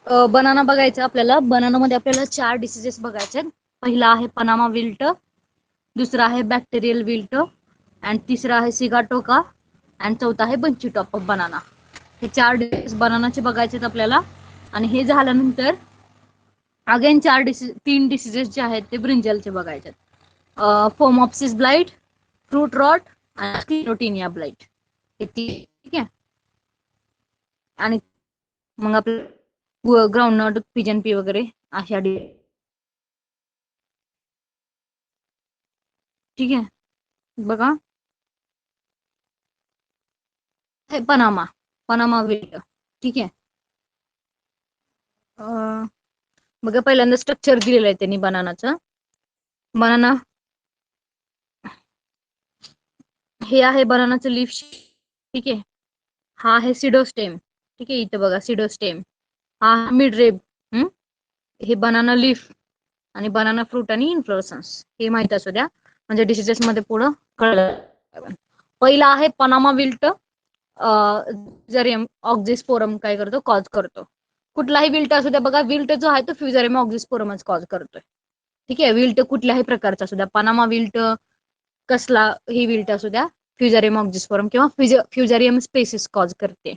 Banana बघायचं आपल्याला. बनानामध्ये आपल्याला 4 डिसीजेस बघायचे आहेत. पहिला आहे पनामा विल्ट, दुसरा आहे बॅक्टेरियल विल्ट, आणि तिसरा आहे सिगाटोका, आणि चौथा आहे बंची टॉप ऑफ बनाना. हे 4 डिसीज बनानाचे बघायचे आहेत आपल्याला. आणि हे झाल्यानंतर अगेन 3 डिसीजेस जे आहेत ते ब्रिंजलचे बघायचे आहेत. फोमॉप्सिस ब्लाइट, फ्रूट रॉट आणि स्क्लेरोटिनिया ब्लाइट. हे ठीक आहे. आणि मग आपलं ग्राउंडनट, पिजन पी वगैरे अशा ठीक आहे. बघा हे पनामा विल्ट. ठीक आहे. बघा पहिल्यांदा स्ट्रक्चर दिलेलं आहे त्यांनी बनानाचं. बनाना हे आहे बनानाचं लीफ. ठीक आहे. हा आहे सिडोस्टेम. ठीक आहे. इथं बघा सिडोस्टेम. हा मिड रेब. हे बनाना लीफ आणि बनाना फ्रूट आणि इन्फ्लोरसन्स हे माहित असू द्या, म्हणजे डिसीजेस मध्ये पुढं कळलं. पहिला आहे पनामा विल्ट. फ्युजारियम ऑक्झिस्पोरम काय करतो, कॉज करतो. कुठलाही विल्ट असू द्या बघा, विल्ट जो आहे तो फ्युजारियम ऑक्झिस्पोरमच कॉज करतोय. ठीक आहे. विल्ट कुठल्याही प्रकारचा असू द्या, पनामा विल्ट कसला ही विल्ट असू द्या, फ्युजारियम ऑक्झिस्पोरम किंवा फ्युजारियम स्पेसिस कॉज करते.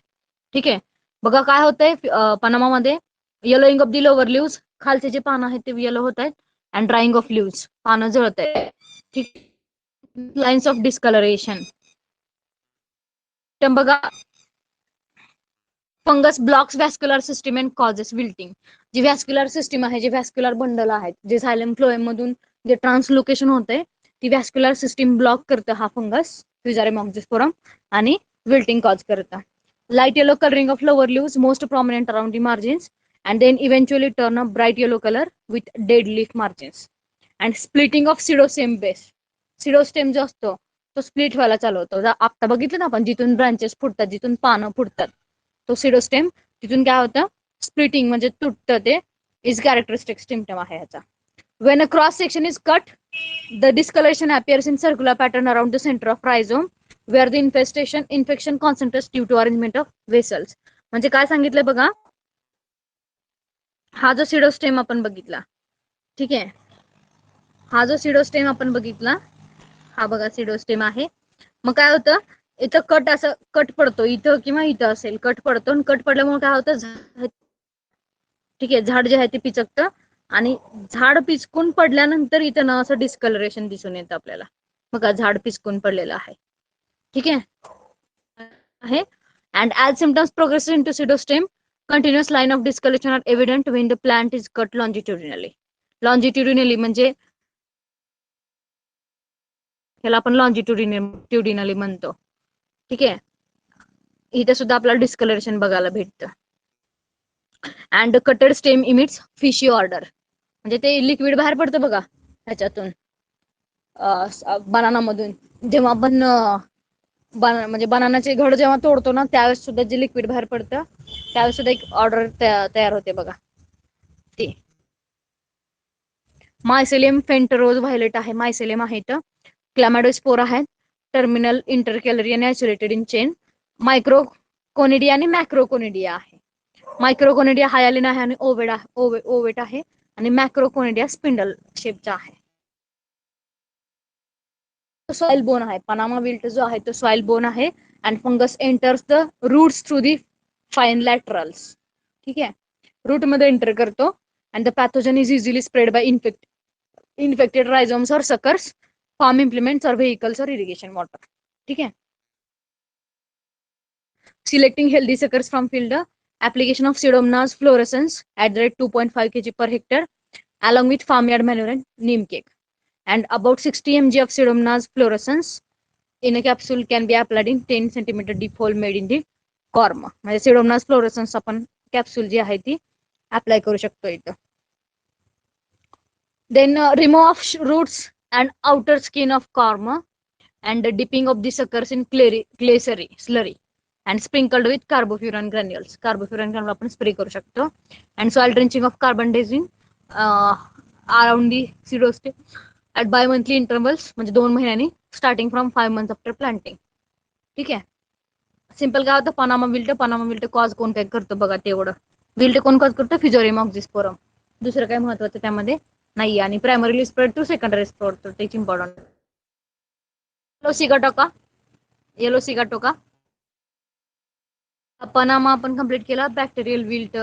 ठीक आहे. बघा काय होतंय पनामामध्ये, yellowing of the lower leaves, खालचे जे पानं आहेत ते येलो होत आहेत, अँड ड्राईंग ऑफ लिव्स, पानं जळत आहेत. ठीक. Lines of discoloration. बघा fungus blocks vascular system and causes wilting. जी व्हॅस्क्युलर सिस्टीम आहे, जे व्हॅस्क्युलर बंडल आहेत, जे झायलम फ्लोएम मधून जे ट्रान्सलोकेशन होते, ती व्हॅस्क्युलर सिस्टीम ब्लॉक करतं हा फंगस फ्युजारियम ऑक्झिस्पोरम, आणि विल्टिंग कॉज करतं. Light yellow coloring of lower leaves most prominent around the margins, and then eventually turn a bright yellow color with dead leaf margins. And splitting of pseudostem base. Pseudostem जो असतो तो split व्हायला चालू होतो. आता बघितलं ना आपण, जिथून ब्रांचेस फुटतात, जिथून पानं फुटतात, तो सिडोस्टेम तिथून काय होतं, स्प्लिटिंग म्हणजे तुटतं. ते इज कॅरेक्टरिस्टिक सिम्पटम आहे ह्याचा. When a cross section is cut, the discoloration appears in circular pattern around the center of rhizome, where the infection concentrates due to arrangement of vessels. म्हणजे काय सांगितलंय बघा, हा जो सिडोस्टेम आपण बघितला, ठीक आहे, हा जो सिडोस्टेम आपण बघितला, हा बघा सिडोस्टेम आहे. मग काय होतं, इथं कट असं कट पडतो, इथं किंवा इथं असेल कट पडतो, आणि कट पडल्यामुळे काय होतं, ठीक आहे, झाड जे आहे ते पिचकतं, आणि झाड पिचकून पडल्यानंतर इथं ना असं डिस्कलरेशन दिसून येतं आपल्याला. बघा झाड पिचकून पडलेलं आहे. ठीक आहे. And as symptoms progress into pseudostem, continuous line of discoloration are evident when the plant is cut longitudinally. Longitudinally म्हणजे ह्याला आपण longitudinally म्हणतो. ठीक आहे. इथे सुद्धा आपल्याला डिस्कलरेशन बघायला भेटतं. And कटेड stem emits fishy order. म्हणजे ते लिक्विड बाहेर पडतं बघा ह्याच्यातून, बनाना मधून. जेव्हा आपण म्हणजे बनानाचे घड जेव्हा तोडतो ना, त्यावेळेस सुद्धा जे लिक्विड बाहेर पडतं, त्यावेळेस सुद्धा एक ऑर्डर तयार होते बघा. ते मायसेलियम फेंटरोज व्हायलेट आहे, मायसेलियम आहे इथं. क्लॅमॅडोस्पोर आहेत, टर्मिनल इंटरकॅलरी आणि आयसोलेटेड इन चेन. मायक्रोकोनिडिया आणि मॅक्रोकोनिडिया आहे. मायक्रोकोनिडिया हायालिन आहे आणि ओवेट आहे, आणि मॅक्रोकोनिडिया स्पिंडल शेपचा आहे. सॉइल बोन आहे, पनामा विल्ट जो आहे तो सॉइल बोन आहे, and fungus enters the roots through the fine laterals. ठीक आहे. रूट मध्ये एंटर करतो, and the pathogen is easily spread by infected rhizomes or suckers, farm implements or vehicles or irrigation water. ठीक है. Selecting healthy suckers from field, application of Pseudomonas fluorescens at the rate 2.5 kg per hectare, along with farmyard manure and neem cake. And about 60 mg of Pseudomonas fluorescens in a capsule can be applied in 10 cm deep hole made in the corm. म्हणजे Pseudomonas fluorescens आपण capsule जी आहे ती apply करू शकतो इथं. Then remove of roots and outer skin of corm, and dipping of the suckers in clay slurry, and sprinkled with carbofuran granules. Carbofuran granule आपण spray करू शकतो. And soil drenching of carbendazim around the pseudostem at bi-monthly intervals, म्हणजे 2 महिन्यांनी, starting from 5 months after planting. ठीक आहे. Simple काय होतं, Panama wilt cause कोण काय करतो बघा तेवढं. विल्ट कोण कॉज करतो? फिजोरियम ऑक्झिस्पोरम. दुसरं काय महत्वाचं त्यामध्ये नाही. आणि primarily spread to secondary spread to, तेच important. Yellow Sigatoka, yellow Sigatoka. Panama आपण कंप्लीट केला. Bacterial wilt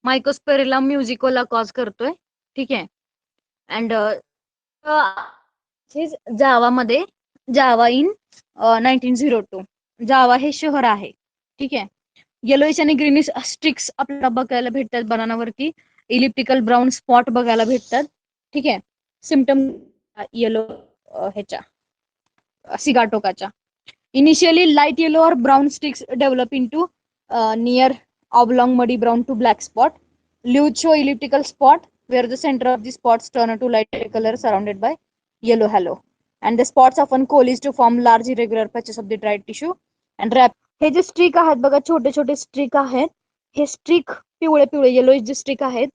Mycosphaerella musicola cause करतोय. ठीक आहे. अँड जावामध्ये जावा इन 1902 जावा हे शहर आहे. ठीक आहे. येलोइश आणि ग्रीनिश स्ट्रिक्स आपल्याला बघायला भेटतात बनानावरती. इलिप्टिकल ब्राऊन स्पॉट बघायला भेटतात. ठीक आहे. सिम्पटम येलो ह्याच्या सिगाटोकाच्या. Initially, light yellow or brown sticks develop into near oblong muddy brown to black spot. Leaves show elliptical spot where the center of the spots turn to light color surrounded by yellow halo. And the spots often coalesce to form large irregular patches of the dried tissue and wrap. हे जे streak आहेत बघा, छोटे छोटे streak आहेत. हे streak पिवळे पिवळे येलो जे स्ट्रिक आहेत,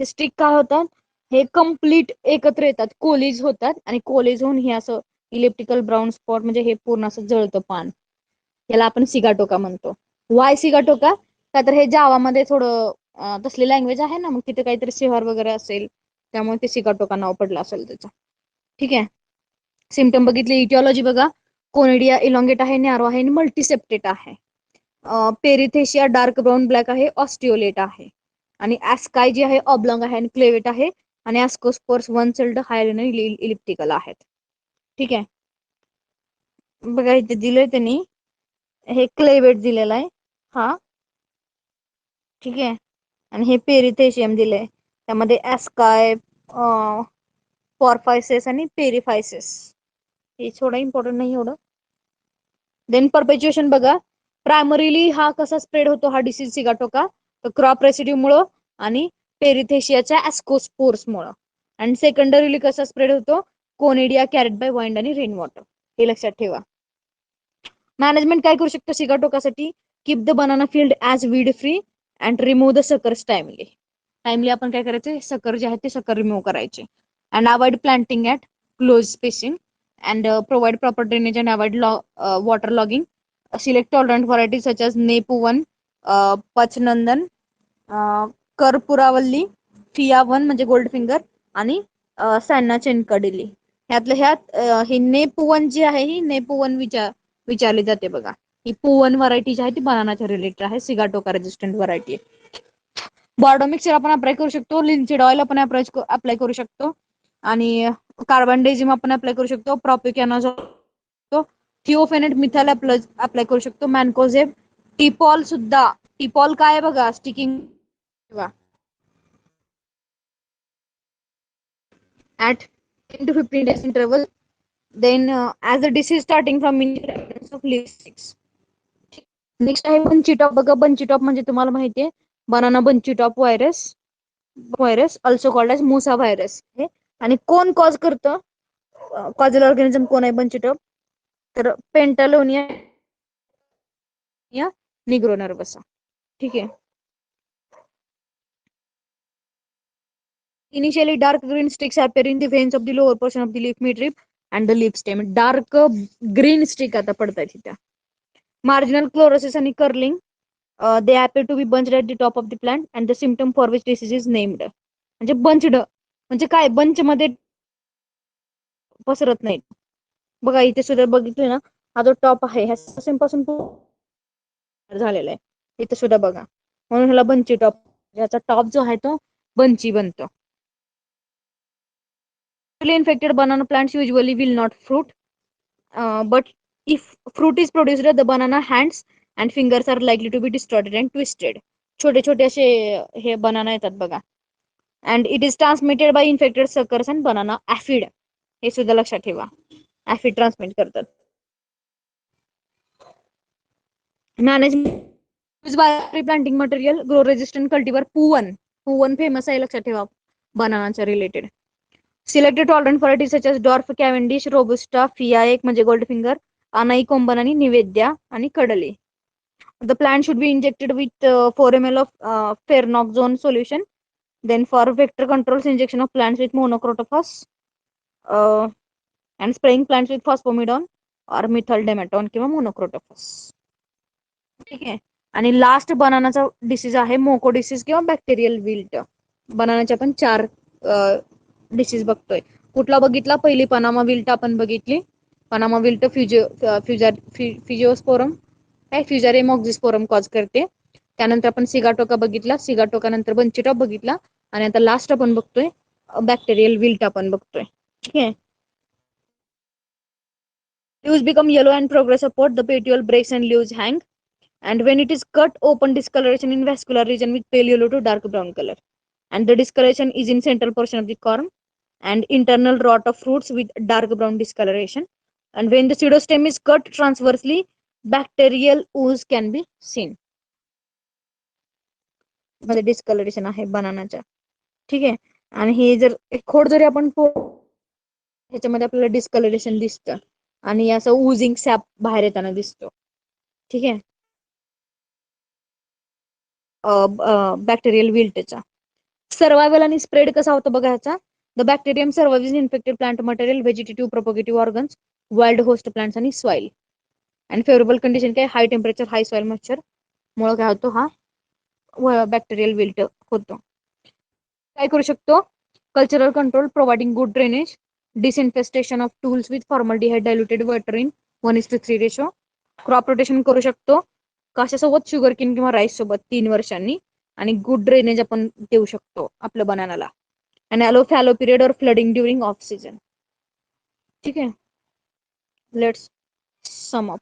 हे स्ट्रिक काय होतात? हे कम्प्लीट एकत्र येतात, कोलीज होतात आणि कोलीज होऊन हे असं इलेक्ट्रिकल ब्राऊन स्पॉट म्हणजे हे पूर्ण असं जळतं पान. याला आपण सिगाटोका म्हणतो. Y sigatoka? का तर हे जावामध्ये थोडं तसली लँग्वेज आहे ना, मग तिथे काहीतरी शहर वगैरे असेल, त्यामुळे ते सिगाटोका नाव पडलं असेल त्याचं. ठीक आहे. सिम्पटम बघितले. इटिओलॉजी बघा, कोनिडिया इलॉंगेट आहे, नॅरो आहे आणि मल्टीसेप्टेट आहे. पेरिथेशिया डार्क ब्राऊन ब्लॅक आहे, ऑस्टिओलेट आहे. आणि ऍस्काय जी आहे ऑब्लॉंग आहे आणि क्लेवेट आहे. आणि ऍस्कोस्पोर्स वन सेल्ड हायलिन इलिप्टिकल आहेत. ठीक आहे. बघा इथे दिलंय त्यांनी, हे क्लेवेट दिलेला आहे हा. ठीक आहे. आणि हे पेरिथेशियम दिलंय, त्यामध्ये ऍस्काय, पॉरफायसेस आणि पेरिफायसेस. हे थोडं इम्पॉर्टंट नाही एवढं. देन परपेच्युएशन बघा, प्रायमरीली हा कसा स्प्रेड होतो हा डिसीज सिगाटोका? तर क्रॉप रेसिड्यू मुळे आणि पेरिथेशियाच्या ऍस्कोस्पोर्स मुळे. आणि सेकंडरीली कसा स्प्रेड होतो? कोनिडिया कॅरेट बाय वाइंड आणि रेन वॉटर. हे लक्षात ठेवा. मॅनेजमेंट काय करू शकतो सिगाटोकासाठी? Keep the banana field as weed free and remove the suckers timely. Timely आपण काय करायचे? सकर जे आहेत ते सकर रिमूव्ह करायचे. And avoid planting at close spacing and provide proper drainage and avoid water logging. Select tolerant variety such as नेपू 1, Pachanadan, Karpuravalli, FHIA 1 म्हणजे गोल्ड फिंगर आणि सॅन्ना चेनकडीली. ह्यातल्या ह्यात ही नेपू 1 जी आहे, ही नेपू 1 विचारली जाते बघा. ही पू 1 व्हरायटी जी आहे ती बनानाच्या रिलेटेड आहे, सिगाटोका रेजिस्टंट व्हरायटी. बॉर्डो मिक्सर आपण अप्लाय करू शकतो. लिंचिड ऑइल आपण अप्लाय करू शकतो. आणि कार्बन डेझिम आपण अप्लाय करू शकतो. प्रॉपिकॅनोझोल, थिओफेनेट मिथाइल अप्लाय करू शकतो. मॅनकोझेब, टिपॉल सुद्धा. टिपॉल काय बघा, sticking at 10 to 15 days interval. Then as the disease starting from of leaf sticks. Next आहे बंची टॉप बघा. बंची टॉप म्हणजे तुम्हाला माहिती आहे, banana bunchy top virus also called as Musa virus. आणि कोण कॉज करतं? कॉजल ऑर्गॅनिझम कोण आहे बंची टॉप? तर पेंटालोनिया निग्रो नर्वसा. ठीक आहे. Initially, dark green sticks appear in the veins of the lower portion of the leaf midrib and the leaf stem. Dark green stick आता पडतात तिथे. Marginal chlorosis आणि curling. They appear to be bunched at the top of the plant and the symptom for which disease is named. म्हणजे bunched म्हणजे काय? Bunch मध्ये पसरत नाही. बघा इथे सुद्धा बघितलं ना, हा जो टॉप आहे ह्या पासून झालेला आहे. इथे सुद्धा बघा, म्हणून ह्याला बंची टॉप. ह्याचा टॉप जो आहे तो बंची बनतो. Infected banana plants usually will not fruit, but if fruit is produced, the banana hands and fingers are likely to be distorted and twisted. छोटे छोटे असे हे बनाना येतात बघा. And it is transmitted by infected suckers and banana aphid. हे सुद्धा लक्षात ठेवा, aphid ट्रान्समिट करतात. Management by planting material grow resistant cultivar पू 1 फेमस आहे, लक्षात ठेवा, बनानाच्या related. Selected tolerant variety such as dwarf, Cavendish, Robusta, FHIA 1 म्हणजे गोल्ड फिंगर, अनाई कोंबन आणि निवेद्या आणि कडली. The plant should be injected with 4 ml of fernoxone solution. Then for vector controls, injection of plants with monocrotophos and spraying plants with phosphomidon or methyl demeton किंवा monocrotophos. ठीक आहे. आणि last बनानाचा disease आहे मोको disease किंवा bacterial wilt. बनानाच्या पण 4 disease बघतोय. कुठला बघितला? पहिली पनामा विल्ट आपण बघितली. पनामा विल्ट फिजिओस्पोरम काय फ्युजारियम ऑक्झिस्पोरम कॉज करते. त्यानंतर आपण सिगाटोका बघितला. सिगाटोका नंतर बंचिटॉप बघितला आणि आता लास्ट आपण बघतोय बॅक्टेरियल विल्ट आपण बघतोय. ठीक आहे. Leaves become yellow and progress upward. The petiole breaks and leaves hang. And when it is cut open, discoloration in vascular region with pale yellow to dark brown color. And the discoloration is in central portion of the corm and internal rot of fruits with dark brown discoloration. And when the pseudostem is cut transversely, bacterial ooze can be seen. मध्ये discolouration आहे बनानाच्या. ठीक आहे. आणि हे जर खोड जरी आपण ह्याच्यामध्ये आपल्याला डिस्कलरेशन दिसतं आणि असं उजिंग सॅप बाहेर येताना दिसतो. ठीक आहे. बॅक्टेरियल विल्टचा सर्वायवल आणि स्प्रेड कसा होतो बघा ह्याचा. The bacterium survives in infected plant material, vegetative propagative organs, wild host plants आणि सॉइल. आणि फेवरेबल कंडिशन काय? High temperature, high soil moisture मुळे काय होतो? हा बॅक्टेरियल विल्ट होतो. काय करू शकतो? Cultural control, providing good drainage, disinfestation of tools with formaldehyde diluted water in 1:3 ratio. Crop rotation करू शकतो कशासोबत? शुगर किन किंवा राईस सोबत 3 वर्षांनी. आणि गुड ड्रेनेज आपण देऊ शकतो आपल्या बनानाला. आणि अलो फॅलो पिरियड और फ्लडिंग ड्युरिंग ऑफ सीजन. ठीक आहे. Let's sum up.